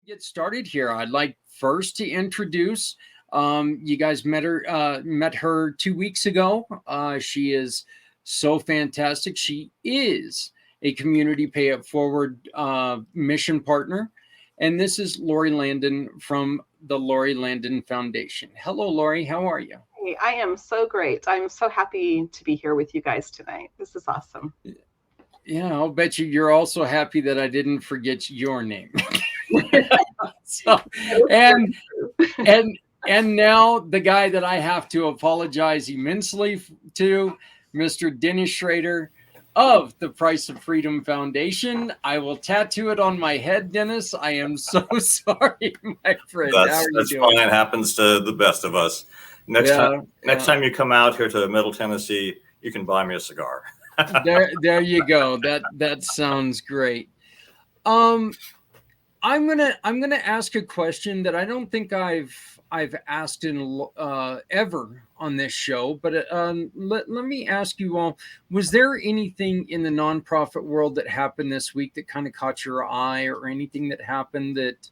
Get started here. I'd like first to introduce. You guys met her 2 weeks ago. She is so fantastic. She is a community pay it forward mission partner, and this is Lori Landon from the Lori Landon Foundation. Hello, Lori. How are you? Hey, I am so great. I'm so happy to be here with you guys tonight. This is awesome. Yeah, I'll bet you're also happy that I didn't forget your name. so, and and and now the guy that I have to apologize immensely to, Mr. Dennis Schrader of the Price of Freedom Foundation. I will tattoo it on my head, Dennis. I am so sorry, my friend. How are you That's doing? fine. It happens to the best of us. Next time you come out here to Middle Tennessee, you can buy me a cigar. there you go. That sounds great. Um, I'm gonna ask a question that I don't think I've asked in ever on this show, but let me ask you all: was there anything in the nonprofit world that happened this week that kind of caught your eye, or anything that happened that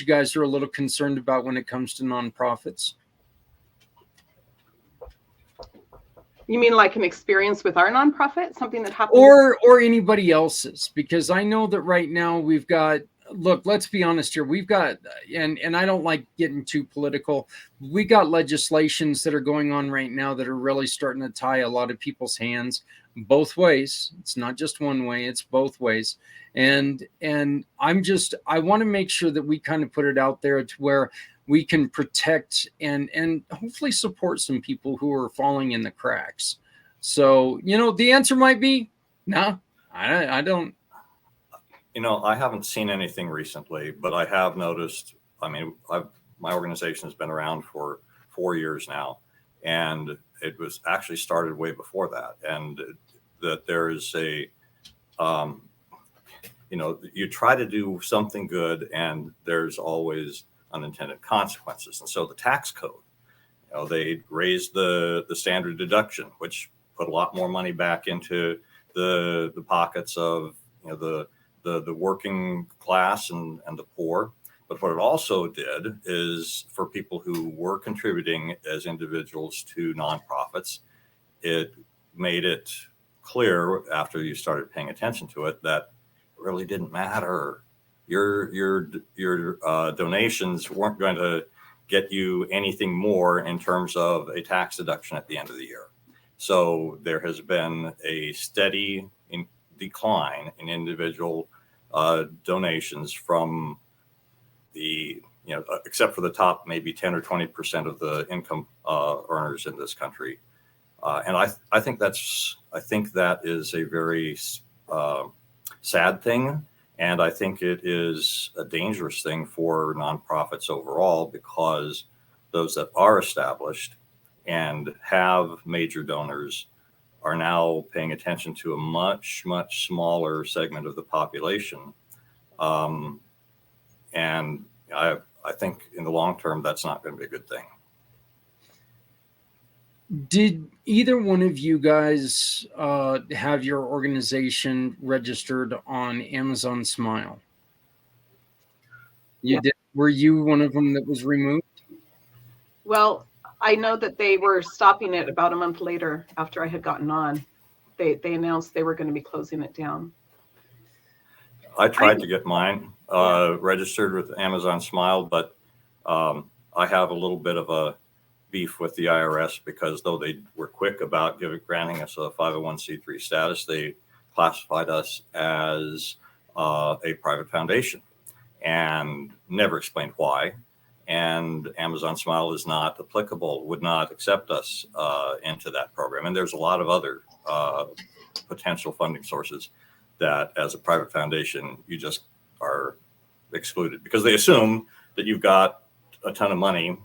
you guys are a little concerned about when it comes to nonprofits? You mean like an experience with our nonprofit, something that happened? Or anybody else's, because I know that right now we've got, look, let's be honest here, we've got, and I don't like getting too political, we got legislations that are going on right now that are really starting to tie a lot of people's hands both ways. It's not just one way, it's both ways. And I want to make sure that we kind of put it out there to where we can protect and hopefully support some people who are falling in the cracks. So, the answer might be no, I don't. I haven't seen anything recently, but I have noticed. I mean, my organization has been around for 4 years now, and it was actually started way before that. And that there is you try to do something good, and there's always unintended consequences. And so the tax code, they raised the standard deduction, which put a lot more money back into the pockets of the working class and the poor. But what it also did is, for people who were contributing as individuals to nonprofits, it made it clear, after you started paying attention to it, that it really didn't matter. Your donations weren't going to get you anything more in terms of a tax deduction at the end of the year. So there has been a steady decline in individual donations from except for the top maybe 10 or 20% of the income earners in this country. And I think that is a very sad thing. And I think it is a dangerous thing for nonprofits overall, because those that are established and have major donors are now paying attention to a much, much smaller segment of the population. And I think in the long term, that's not going to be a good thing. Did either one of you guys have your organization registered on Amazon Smile? You did. Were you one of them that was removed? Well, I know that they were stopping it about a month later after I had gotten on. They announced they were going to be closing it down. I tried to get mine registered with Amazon Smile, but I have a little bit of a beef with the IRS, because though they were quick about granting us a 501c3 status, they classified us as a private foundation and never explained why. And Amazon Smile is not applicable, would not accept us into that program. And there's a lot of other potential funding sources that, as a private foundation, you just are excluded, because they assume that you've got a ton of money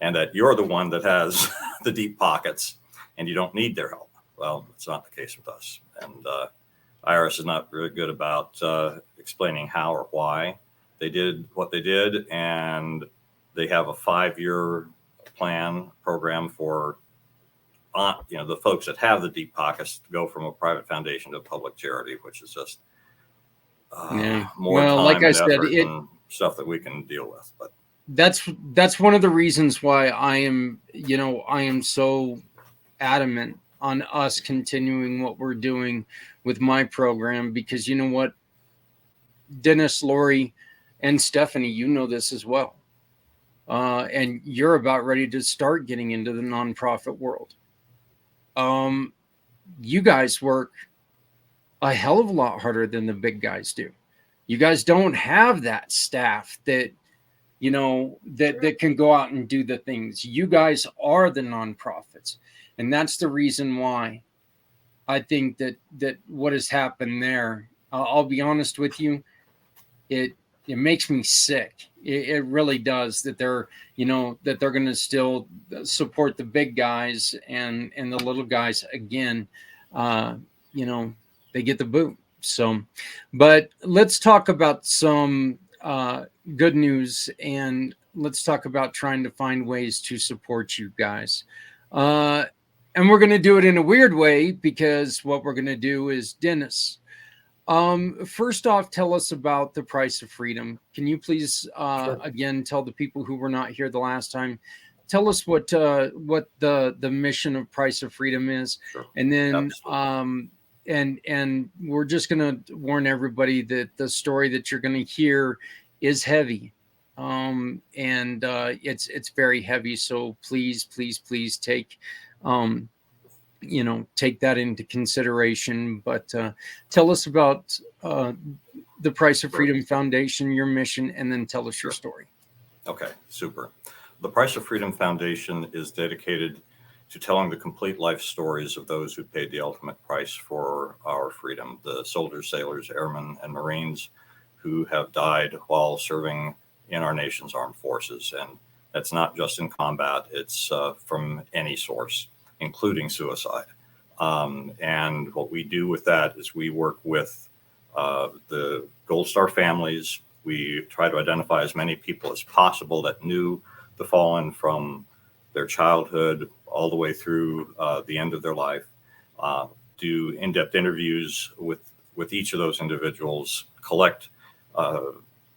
and that you're the one that has the deep pockets and you don't need their help. Well, it's not the case with us. And IRS is not really good about explaining how or why they did what they did. And they have a 5-year program for the folks that have the deep pockets to go from a private foundation to a public charity, which is just more Well, time like I and said, effort and stuff that we can deal with. But that's one of the reasons why I am so adamant on us continuing what we're doing with my program, because you know what, Dennis, Lori, and Stephanie, you know this as well. And you're about ready to start getting into the nonprofit world. You guys work a hell of a lot harder than the big guys do. You guys don't have that staff that that can go out and do the things. You guys are the nonprofits, and that's the reason why I think that what has happened there. I'll be honest with you, it makes me sick. It really does, that they're going to still support the big guys, and the little guys again. Uh, you know, they get the boot. So, but let's talk about some good news, and let's talk about trying to find ways to support you guys. And we're going to do it in a weird way, because what we're going to do is, Dennis, first off, tell us about the Price of Freedom. Can you please, Sure. again, tell the people who were not here the last time, tell us what the mission of Price of Freedom is, Sure. and then Absolutely. and we're just going to warn everybody that the story that you're going to hear is heavy, and it's very heavy. So please take take that into consideration. But tell us about the Price of Sure. Freedom Foundation, your mission, and then tell us your Sure. story. Okay, super. The Price of Freedom Foundation is dedicated to telling the complete life stories of those who paid the ultimate price for our freedom, the soldiers, sailors, airmen, and Marines who have died while serving in our nation's armed forces. And that's not just in combat, it's from any source, including suicide. And what we do with that is we work with the Gold Star families. We try to identify as many people as possible that knew the fallen from their childhood all the way through the end of their life. Do in-depth interviews with each of those individuals, collect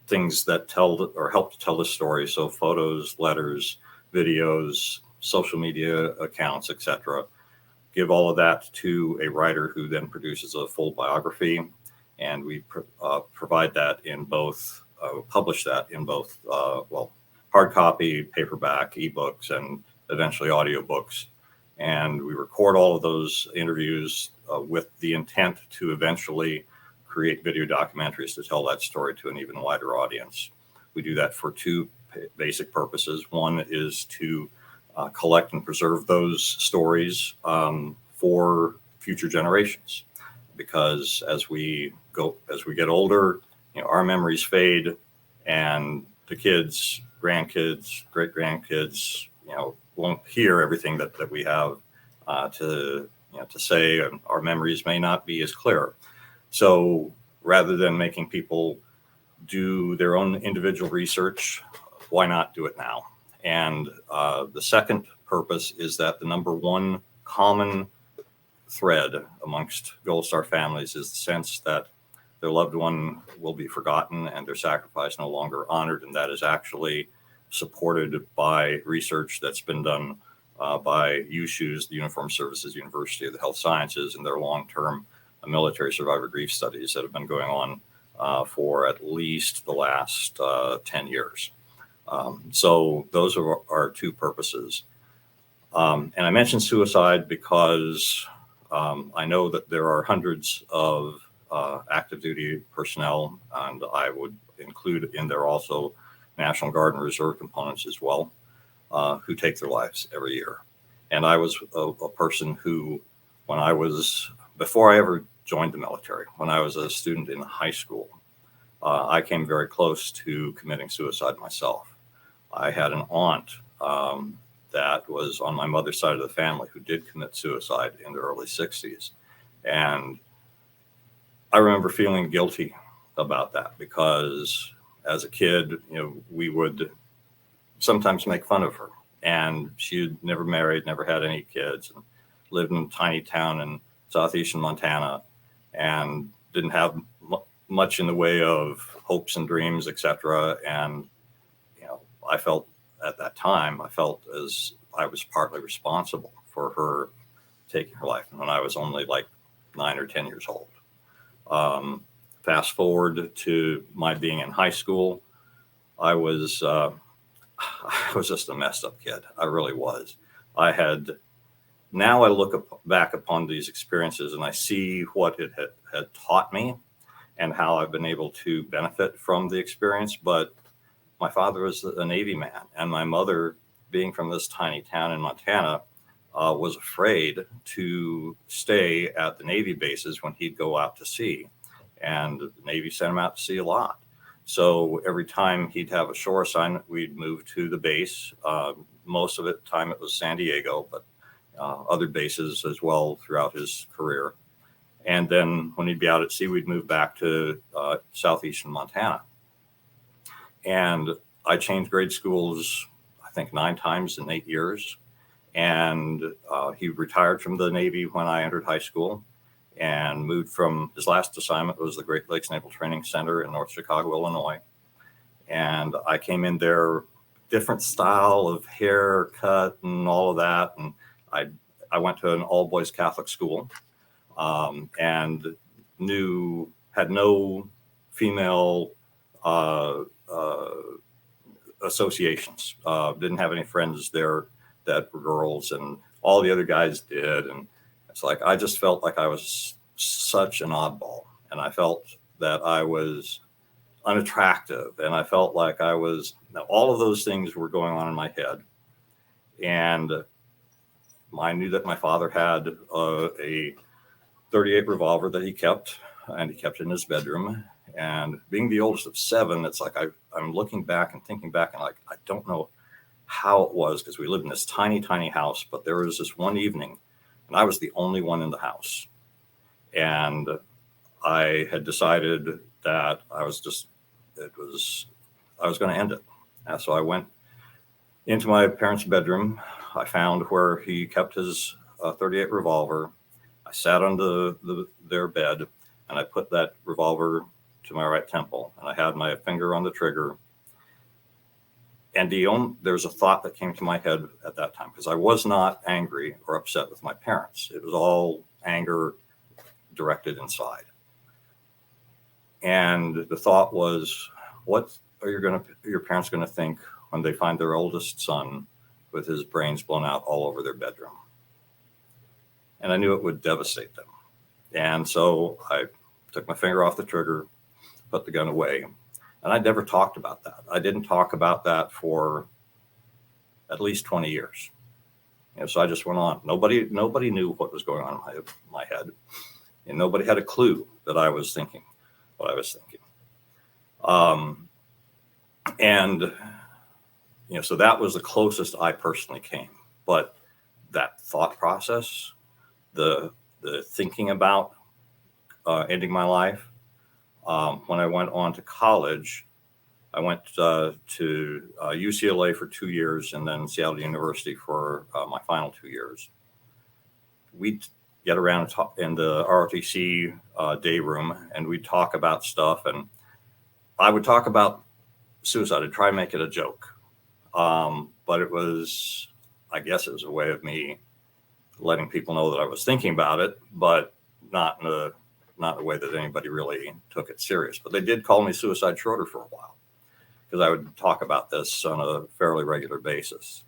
things that tell or help to tell the story. So photos, letters, videos, social media accounts, etc. Give all of that to a writer who then produces a full biography, and we provide that in both, publish that in both, hard copy, paperback, ebooks, and eventually audiobooks. And we record all of those interviews with the intent to eventually create video documentaries to tell that story to an even wider audience. We do that for two basic purposes. One is to collect and preserve those stories for future generations, because as we get older, our memories fade, and the kids, grandkids, great grandkids, won't hear everything that we have to say, and our memories may not be as clear. So rather than making people do their own individual research, why not do it now? And the second purpose is that the number one common thread amongst Gold Star families is the sense that their loved one will be forgotten and their sacrifice no longer honored. And that is actually supported by research that's been done by USU's, the Uniformed Services University of the Health Sciences, and their long-term military survivor grief studies that have been going on for at least the last 10 years. So those are our two purposes. And I mentioned suicide because I know that there are hundreds of active duty personnel, and I would include in there also National Guard and Reserve components as well, who take their lives every year. And I was a person who, before I ever joined the military, when I was a student in high school, I came very close to committing suicide myself. I had an aunt that was on my mother's side of the family who did commit suicide in the early 60s. And I remember feeling guilty about that, because as a kid, we would sometimes make fun of her. And she'd never married, never had any kids, and lived in a tiny town in southeastern Montana, and didn't have much in the way of hopes and dreams, etc. And, I felt at that time, I felt as I was partly responsible for her taking her life when I was only like 9 or 10 years old. Fast forward to my being in high school, I was just a messed up kid. I really was. Now I look back upon these experiences and I see what it had taught me and how I've been able to benefit from the experience. But my father was a Navy man, and my mother, being from this tiny town in Montana, was afraid to stay at the Navy bases when he'd go out to sea. And the Navy sent him out to sea a lot. So every time he'd have a shore assignment, we'd move to the base. Most of the time it was San Diego, but other bases as well throughout his career. And then when he'd be out at sea, we'd move back to southeastern Montana. And I changed grade schools, I think 9 times in 8 years. And he retired from the Navy when I entered high school and moved from his last assignment was the Great Lakes Naval Training Center in North Chicago, Illinois. And I came in there, different style of haircut and all of that. And I went to an all boys Catholic school and had no female associations. Didn't have any friends there that were girls, and all the other guys did. And it's like, I just felt like I was such an oddball, and I felt that I was unattractive, and I felt like all of those things were going on in my head. And I knew that my father had a .38 revolver that he kept, and he kept in his bedroom. And being the oldest of 7, it's like I'm looking back and thinking back, and like, I don't know how it was, because we lived in this tiny, tiny house. But there was this one evening, and I was the only one in the house. And I had decided that I was going to end it. And so I went into my parents' bedroom. I found where he kept his .38 revolver. I sat on their bed, and I put that revolver to my right temple, and I had my finger on the trigger. And there's a thought that came to my head at that time, because I was not angry or upset with my parents. It was all anger directed inside. And the thought was, what are your parents going to think when they find their oldest son with his brains blown out all over their bedroom? And I knew it would devastate them. And so I took my finger off the trigger, put the gun away, and I never talked about that. I didn't talk about that for at least 20 years. So I just went on. Nobody knew what was going on in my head, and nobody had a clue that I was thinking what I was thinking. So that was the closest I personally came. But that thought process, the thinking about ending my life, when I went on to college, I went to UCLA for 2 years, and then Seattle University for my final 2 years. We'd get around and talk in the ROTC day room, and we'd talk about stuff. And I would talk about suicide and try and make it a joke. But I guess it was a way of me letting people know that I was thinking about it, but not in a way that anybody really took it serious. But they did call me Suicide Schroeder for a while, because I would talk about this on a fairly regular basis.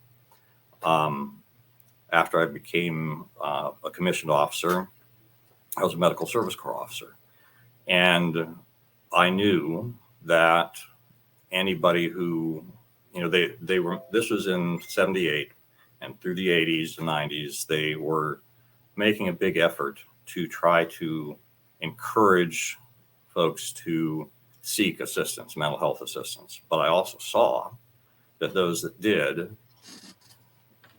After I became a commissioned officer, I was a medical service corps officer. And I knew that anybody who, this was in 78, and through the 80s and 90s, they were making a big effort to try to encourage folks to seek assistance, mental health assistance. But I also saw that those that did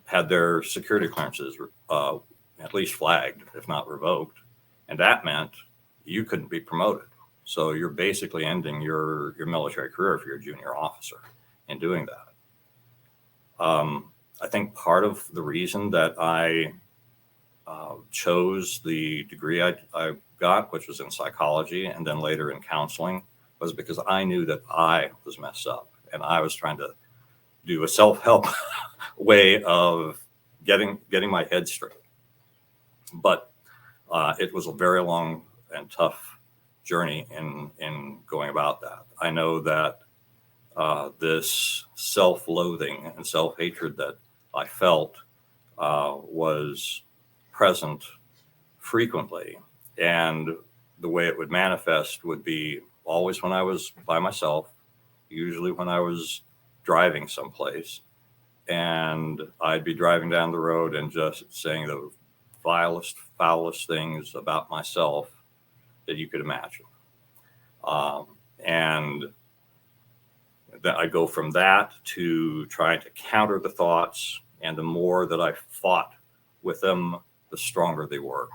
had their security clearances at least flagged, if not revoked. And that meant you couldn't be promoted. So you're basically ending your military career if you're a junior officer in doing that. I think part of the reason that I chose the degree I got, which was in psychology and then later in counseling, was because I knew that I was messed up and I was trying to do a self-help way of getting my head straight. But it was a very long and tough journey in going about that. I know that this self-loathing and self-hatred that I felt was present frequently, and the way it would manifest would be always when I was by myself, usually when I was driving someplace, and I'd be driving down the road and just saying the vilest, foulest things about myself that you could imagine. And that I go from that to trying to counter the thoughts, and the more that I fought with them, the stronger they were.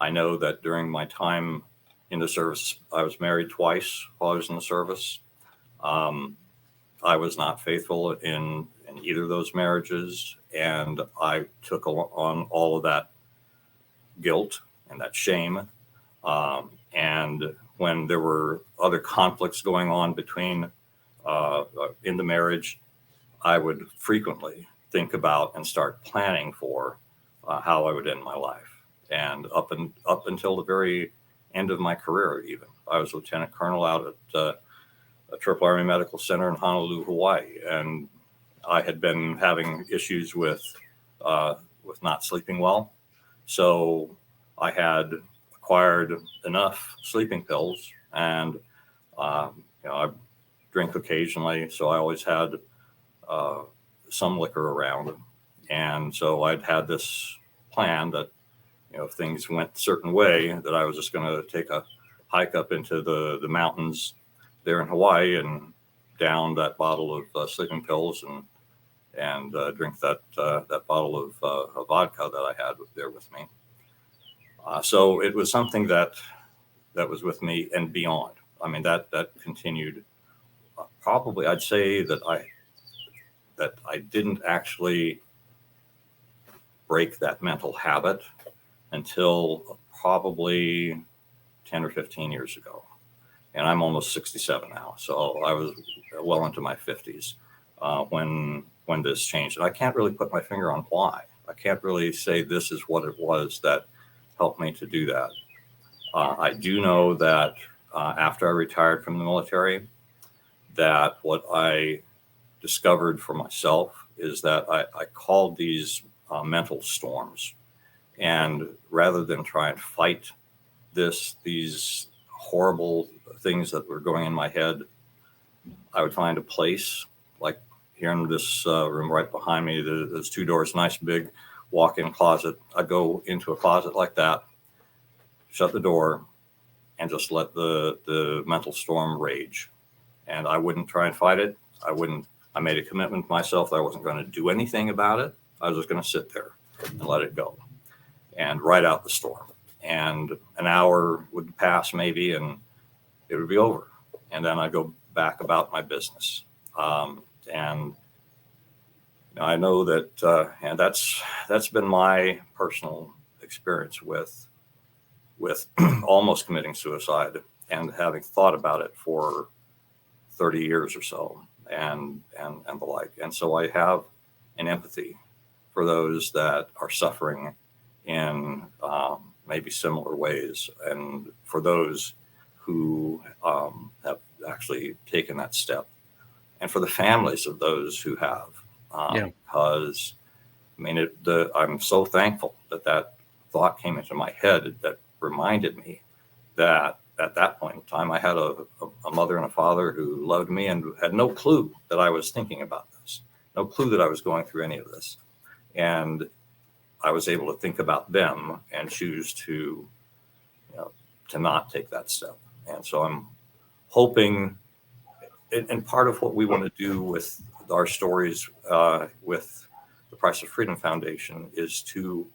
I know that during my time in the service, I was married twice while I was in the service. I was not faithful in either of those marriages, and I took on all of that guilt and that shame. And when there were other conflicts going on between in the marriage, I would frequently think about and start planning for how I would end my life. And up until the very end of my career, even I was lieutenant colonel out at a Triple Army Medical Center in Honolulu, Hawaii, and I had been having issues with not sleeping well. So I had acquired enough sleeping pills, and I drink occasionally, so I always had some liquor around, and so I'd had this plan that if things went a certain way, that I was just going to take a hike up into the mountains there in Hawaii and down that bottle of sleeping pills and drink that bottle of vodka that I had there with me. So it was something that was with me and beyond. I mean, that continued. Probably, I'd say that I didn't actually break that mental habit until probably 10 or 15 years ago. And I'm almost 67 now. So I was well into my 50s when this changed. And I can't really put my finger on why. I can't really say this is what it was that helped me to do that. I do know that after I retired from the military, that what I discovered for myself is that I called these mental storms. And rather than try and fight these horrible things that were going in my head, I would find a place like here in this room right behind me. There's two doors, nice big walk-in closet. I'd go into a closet like that, shut the door, and just let the mental storm rage. And I wouldn't try and fight it. I made a commitment to myself that I wasn't going to do anything about it. I was just going to sit there and let it go and ride out the storm. And an hour would pass maybe, and it would be over. And then I'd go back about my business. And I know that, and that's been my personal experience with almost committing suicide and having thought about it for 30 years or so and the like. And so I have an empathy for those that are suffering in maybe similar ways, and for those who have actually taken that step, and for the families of those who have. Because I mean, I'm so thankful that thought came into my head that reminded me that at that point in time, I had a mother and a father who loved me and had no clue that I was thinking about this, no clue that I was going through any of this. And I was able to think about them and choose to not take that step. And so I'm hoping, and part of what we want to do with our stories with the Price of Freedom Foundation is to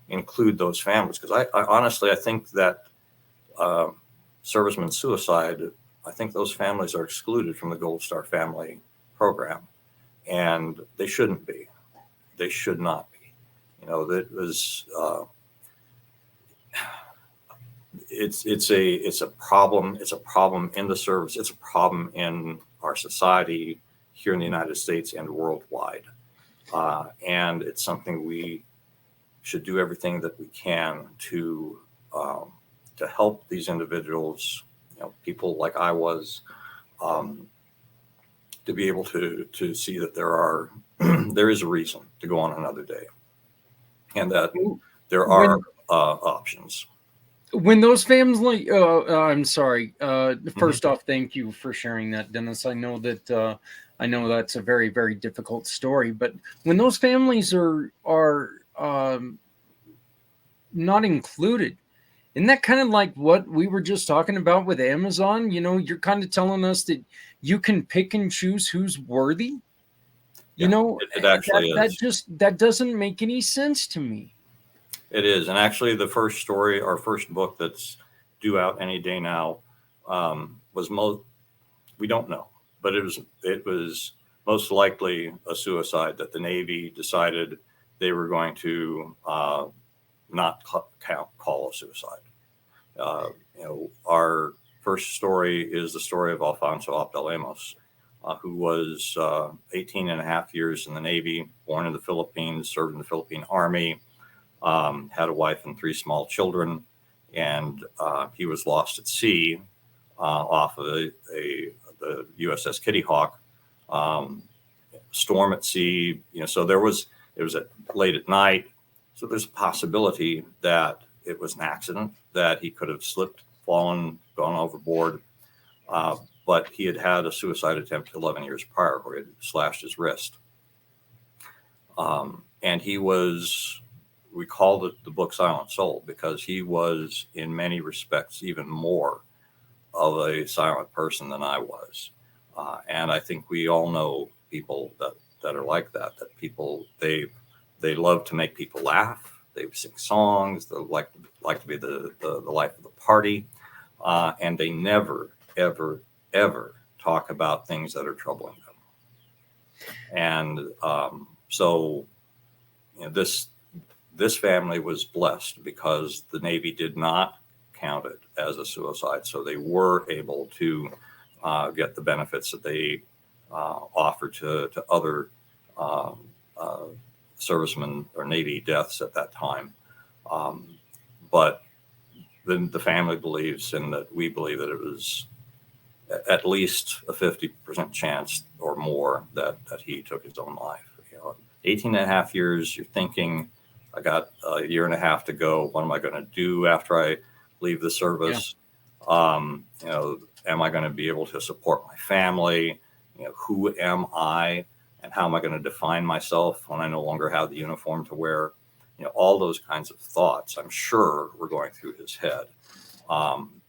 include those families. Because I honestly, I think that servicemen suicide, I think those families are excluded from the Gold Star Family program, and they shouldn't be. They should not be. That was it's a problem. It's a problem in the service. It's a problem in our society here in the United States and worldwide. And it's something we should do everything that we can to help these individuals, people like I was, to be able to see that there is a reason to go on another day, and that there are options. When those families, I'm sorry. First off, thank you for sharing that, Dennis. I know that's a very, very difficult story. But when those families are not included, isn't that kind of like what we were just talking about with Amazon? You're kind of telling us that you can pick and choose who's worthy. It actually is. That doesn't make any sense to me. It is. And actually the first story, our first book that's due out any day now, we don't know, but it was most likely a suicide that the Navy decided they were going to not call a suicide. Our first story is the story of Alfonso Abdalemos, who was 18 and a half years in the Navy, born in the Philippines, served in the Philippine Army, had a wife and 3 small children, and he was lost at sea off of the USS Kitty Hawk. Storm at sea, so it was late at night, so there's a possibility that it was an accident, that he could have slipped, fallen, gone overboard, but he had had a suicide attempt 11 years prior where he had slashed his wrist. And we called it the book Silent Soul because he was in many respects even more of a silent person than I was. And I think we all know people that are like that people, they love to make people laugh. They sing songs. They like to be the life of the party. And they never, ever, ever talk about things that are troubling them. And so this family was blessed because the Navy did not count it as a suicide. So they were able to get the benefits that they offered to other servicemen or Navy deaths at that time. But then the family believes, and that we believe, that it was at least a 50% chance or more that he took his own life. 18 and a half years, you're thinking, I got a year and a half to go. What am I going to do after I leave the service? Yeah. Am I going to be able to support my family? Who am I, and how am I going to define myself when I no longer have the uniform to wear? All those kinds of thoughts, I'm sure, were going through his head.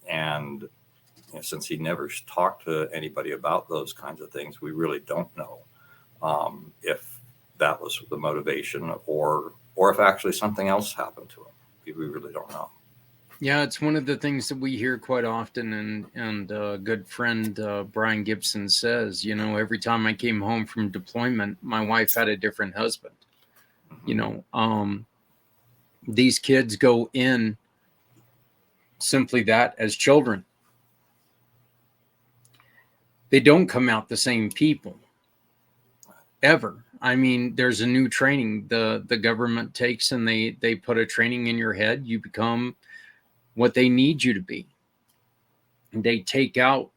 And since he never talked to anybody about those kinds of things, we really don't know if that was the motivation or if actually something else happened to him. We really don't know. Yeah, it's one of the things that we hear quite often, and a good friend, Brian Gibson, says, every time I came home from deployment, my wife had a different husband. Mm-hmm. These kids go in simply that, as children. They don't come out the same people ever. I mean, there's a new training the government takes, and they put a training in your head. You become what they need you to be. And they take out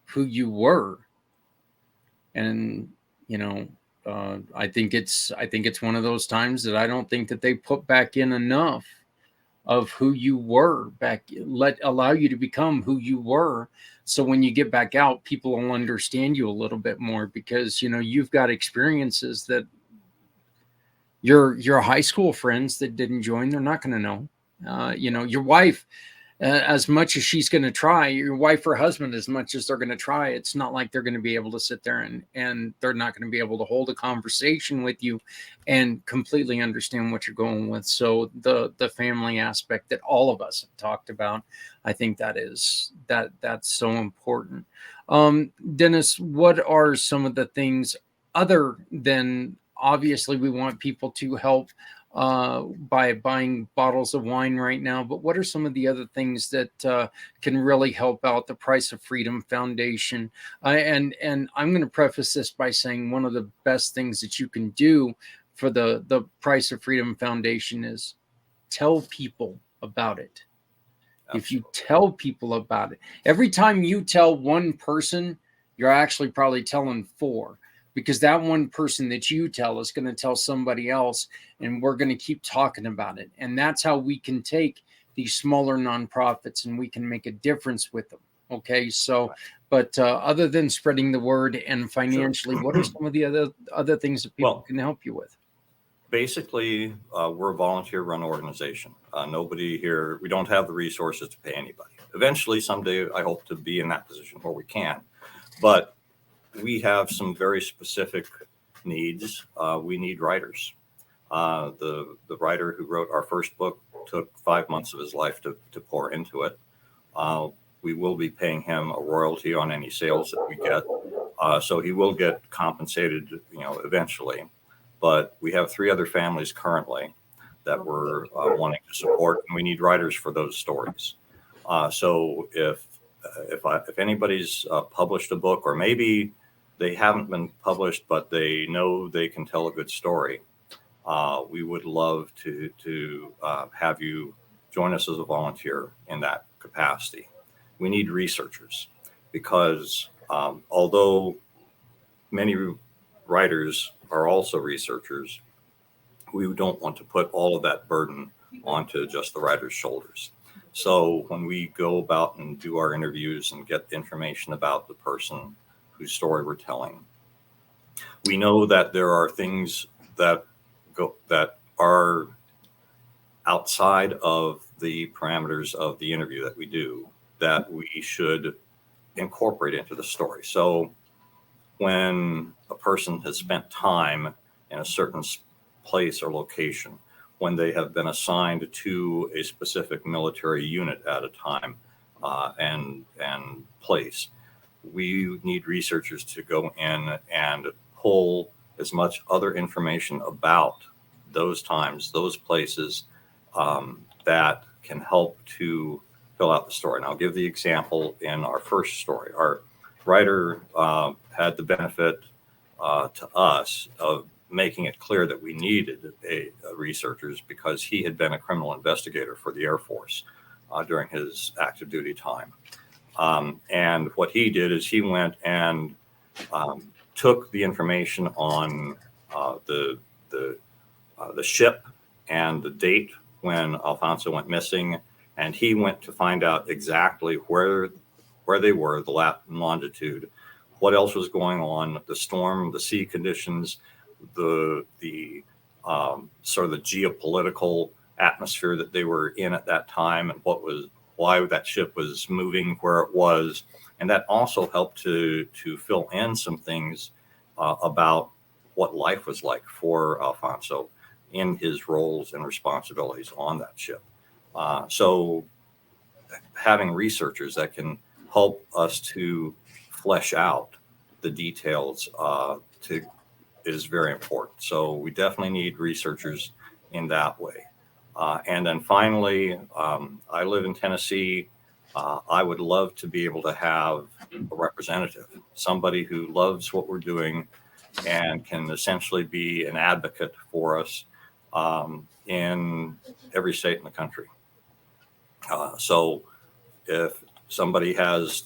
who you were. And, I think it's one of those times that I don't think that they put back in enough of who you were allow you to become who you were. So when you get back out, people will understand you a little bit more, because, you've got experiences that your high school friends that didn't join, they're not going to know. Your wife, as much as she's going to try, your wife or husband, as much as they're going to try, it's not like they're going to be able to sit there and they're not going to be able to hold a conversation with you and completely understand what you're going with. So the family aspect that all of us have talked about, I think that's so important. Dennis, what are some of the things, other than obviously we want people to help by buying bottles of wine right now, but what are some of the other things that can really help out the Price of Freedom Foundation? And I'm going to preface this by saying one of the best things that you can do for the Price of Freedom Foundation is tell people about it. If you tell people about it, every time you tell one person, you're actually probably telling four, because that one person that you tell is going to tell somebody else, and we're going to keep talking about it. And that's how we can take these smaller nonprofits and we can make a difference with them. Okay. So, but other than spreading the word and financially, what are some of the other things that people can help you with? Basically, we're a volunteer-run organization. Nobody here, we don't have the resources to pay anybody. Eventually, someday, I hope to be in that position where we can. But we have some very specific needs. We need writers. The writer who wrote our first book took 5 months of his life to pour into it. We will be paying him a royalty on any sales that we get. So he will get compensated, eventually. But we have 3 other families currently that we're wanting to support, and we need writers for those stories. So if anybody's published a book, or maybe they haven't been published, but they know they can tell a good story, we would love to have you join us as a volunteer in that capacity. We need researchers because although many writers are also researchers, we don't want to put all of that burden onto just the writer's shoulders. So when we go about and do our interviews and get information about the person whose story we're telling, we know that there are things that are outside of the parameters of the interview that we do that we should incorporate into the story. So when a person has spent time in a certain place or location, when they have been assigned to a specific military unit at a time and place, we need researchers to go in and pull as much other information about those times, those places, that can help to fill out the story. And I'll give the example in our first story. Our writer had the benefit to us of making it clear that we needed researchers because he had been a criminal investigator for the Air Force during his active duty time. And what he did is he went and took the information on the ship and the date when Alfonso went missing, and he went to find out exactly where they were, the lat and longitude, what else was going on, the storm, the sea conditions, the sort of the geopolitical atmosphere that they were in at that time, and why that ship was moving where it was. And that also helped to fill in some things about what life was like for Alfonso in his roles and responsibilities on that ship. So having researchers that can help us to flesh out the details is very important. So we definitely need researchers in that way. And then finally, I live in Tennessee. I would love to be able to have a representative, somebody who loves what we're doing and can essentially be an advocate for us in every state in the country. So if somebody connects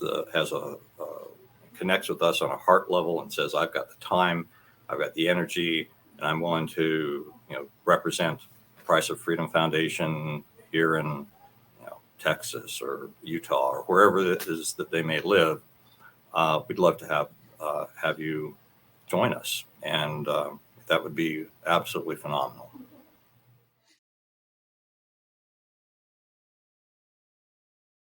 with us on a heart level and says, I've got the time, I've got the energy, and I'm willing to, represent Price of Freedom Foundation here in, Texas or Utah or wherever it is that they may live, we'd love to have you join us, and that would be absolutely phenomenal.